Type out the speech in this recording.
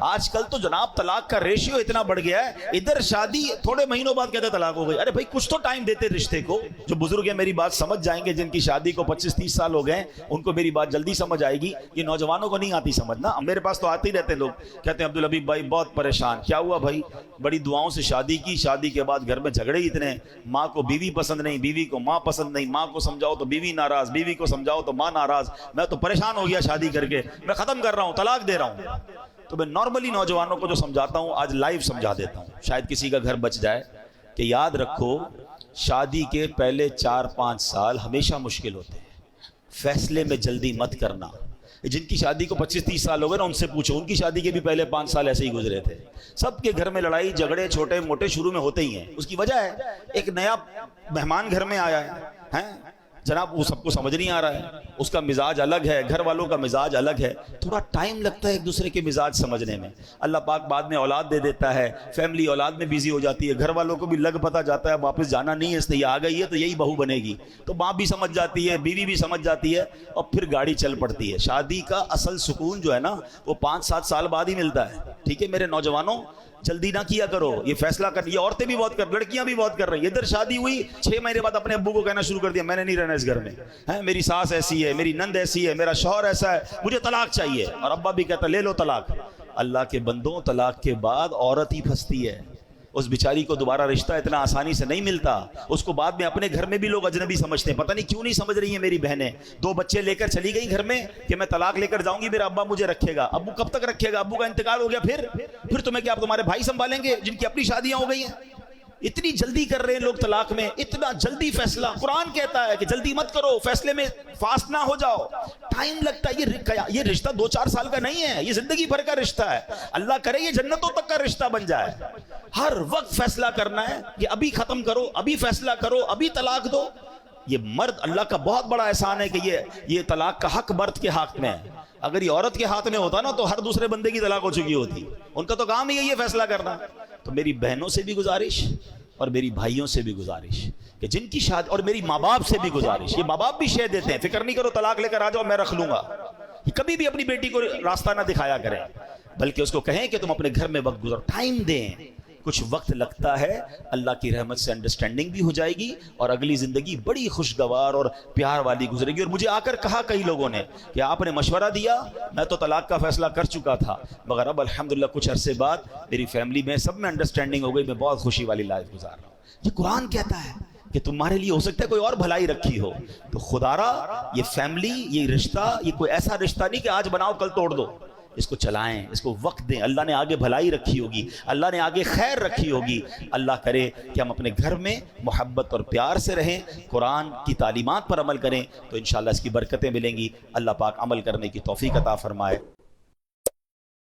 آج کل تو جناب طلاق کا ریشیو اتنا بڑھ گیا ہے، ادھر شادی تھوڑے مہینوں بعد کہتے طلاق ہو گئی۔ ارے بھائی کچھ تو ٹائم دیتے رشتے کو۔ جو بزرگ ہیں میری بات سمجھ جائیں گے، جن کی شادی کو 25-30 سال ہو گئے ان کو میری بات جلدی سمجھ آئے گی۔ یہ نوجوانوں کو نہیں آتی سمجھنا، میرے پاس تو آتے ہی رہتے لوگ، کہتے ہیں عبدالحبیب بھائی بہت پریشان۔ کیا ہوا بھائی؟ بڑی دعاؤں سے شادی کی، شادی کے بعد گھر میں جھگڑے ہی اتنے، ماں کو بیوی پسند نہیں، بیوی کو ماں پسند نہیں، ماں کو سمجھاؤ تو بیوی ناراض، بیوی کو سمجھاؤ تو ماں ناراض۔ میں تو پریشان ہو گیا شادی کر کے، میں ختم کر رہا ہوں، طلاق دے رہا ہوں۔ تو میں نارملی نوجوانوں کو جو سمجھاتا ہوں آج لائیو سمجھا دیتا ہوں، شاید کسی کا گھر بچ جائے، کہ یاد رکھو شادی کے پہلے 4-5 سال ہمیشہ مشکل ہوتے ہیں، فیصلے میں جلدی مت کرنا۔ جن کی شادی کو 25-30 سال ہو گئے نا ان سے پوچھو، ان کی شادی کے بھی پہلے 5 سال ایسے ہی گزرے تھے۔ سب کے گھر میں لڑائی جھگڑے چھوٹے موٹے شروع میں ہوتے ہی ہیں، اس کی وجہ ہے ایک نیا مہمان گھر میں آیا ہے جناب، وہ سب کو سمجھ نہیں آ رہا ہے، اس کا مزاج الگ ہے، گھر والوں کا مزاج الگ ہے، تھوڑا ٹائم لگتا ہے ایک دوسرے کے مزاج سمجھنے میں۔ اللہ پاک بعد میں اولاد دے دیتا ہے، فیملی اولاد میں بیزی ہو جاتی ہے، گھر والوں کو بھی لگ پتہ جاتا ہے واپس جانا نہیں ہے، اس لیے آ گئی ہے تو یہی بہو بنے گی، تو ماں بھی سمجھ جاتی ہے، بیوی بھی سمجھ جاتی ہے، اور پھر گاڑی چل پڑتی ہے۔ شادی کا اصل سکون جو ہے نا وہ 5-7 سال بعد ہی ملتا ہے۔ ٹھیک ہے میرے نوجوانوں، جلدی نہ کیا کرو، یہ فیصلہ کر، یہ عورتیں بھی بہت کر، لڑکیاں بھی بہت کر رہی ہیں۔ ادھر شادی ہوئی 6 مہینے بعد اپنے ابو کو کہنا شروع کر دیا میں نے نہیں رہنا اس گھر میں، میری ساس ایسی ہے، میری نند ایسی ہے، میرا شوہر ایسا ہے، مجھے طلاق چاہیے، اور ابا بھی کہتا لے لو طلاق۔ اللہ کے بندوں، طلاق کے بعد عورت ہی پھنستی ہے، اس بیچاری کو دوبارہ رشتہ اتنا آسانی سے نہیں ملتا، اس کو بعد میں اپنے گھر میں بھی لوگ اجنبی سمجھتے ہیں۔ پتہ نہیں کیوں نہیں سمجھ رہی ہیں میری بہنیں، 2 بچے لے کر چلی گئی گھر میں کہ میں طلاق لے کر جاؤں گی، میرا ابا مجھے رکھے گا۔ ابو کب تک رکھے گا؟ ابو کا انتقال ہو گیا، پھر تمہیں کیا تمہارے بھائی سنبھالیں گے جن کی اپنی شادیاں ہو گئی ہیں؟ اتنی جلدی کر رہے ہیں لوگ طلاق میں، اتنا جلدی فیصلہ۔ قرآن کہتا ہے کہ جلدی مت کرو، فیصلے میں فاسٹ نہ ہو جاؤ، ٹائم لگتا ہے۔ یہ رشتہ 2-4 سال کا نہیں ہے، یہ زندگی بھر کا رشتہ ہے۔ اللہ کرے یہ جنتوں تک کا رشتہ بن جائے۔ ہر وقت فیصلہ کرنا ہے کہ ابھی ختم کرو، ابھی فیصلہ کرو، ابھی طلاق دو۔ یہ مرد، اللہ کا بہت بڑا احسان ہے کہ یہ طلاق کا حق مرد کے ہاتھ میں ہے۔ اگر یہ عورت کے ہاتھ میں ہوتا نا تو ہر دوسرے بندے کی طلاق ہو چکی ہوتی، ان کا تو کام ہی ہے فیصلہ کرنا۔ تو میری بہنوں سے بھی گزارش اور میری بھائیوں سے بھی گزارش کہ جن کی شادی، اور میری ماں باپ سے بھی گزارش، یہ ماں باپ بھی شے دیتے ہیں، فکر نہیں کرو طلاق لے کر آ جاؤ میں رکھ لوں گا، کبھی بھی اپنی بیٹی کو راستہ نہ دکھایا کریں، بلکہ اس کو کہیں کہ تم اپنے گھر میں وقت گزارو، ٹائم دیں۔ کچھ وقت لگتا ہے، اللہ کی رحمت سے انڈرسٹینڈنگ بھی ہو جائے گی اور اگلی زندگی بڑی خوشگوار اور پیار والی گزرے گی۔ اور مجھے آ کر کہا کئی لوگوں نے کہ آپ نے مشورہ دیا، میں تو طلاق کا فیصلہ کر چکا تھا، مگر اب الحمدللہ کچھ عرصے بعد میری فیملی میں سب میں انڈرسٹینڈنگ ہو گئی، میں بہت خوشی والی لائف گزار رہا ہوں۔ یہ قرآن کہتا ہے کہ تمہارے لیے ہو سکتا ہے کوئی اور بھلائی رکھی ہو، تو خدا را یہ فیملی، یہ رشتہ، یہ کوئی ایسا رشتہ نہیں کہ آج بناؤ کل توڑ دو، اس کو چلائیں، اس کو وقت دیں۔ اللہ نے آگے بھلائی رکھی ہوگی، اللہ نے آگے خیر رکھی ہوگی۔ اللہ کرے کہ ہم اپنے گھر میں محبت اور پیار سے رہیں، قرآن کی تعلیمات پر عمل کریں، تو انشاءاللہ اس کی برکتیں ملیں گی۔ اللہ پاک عمل کرنے کی توفیق عطا فرمائے۔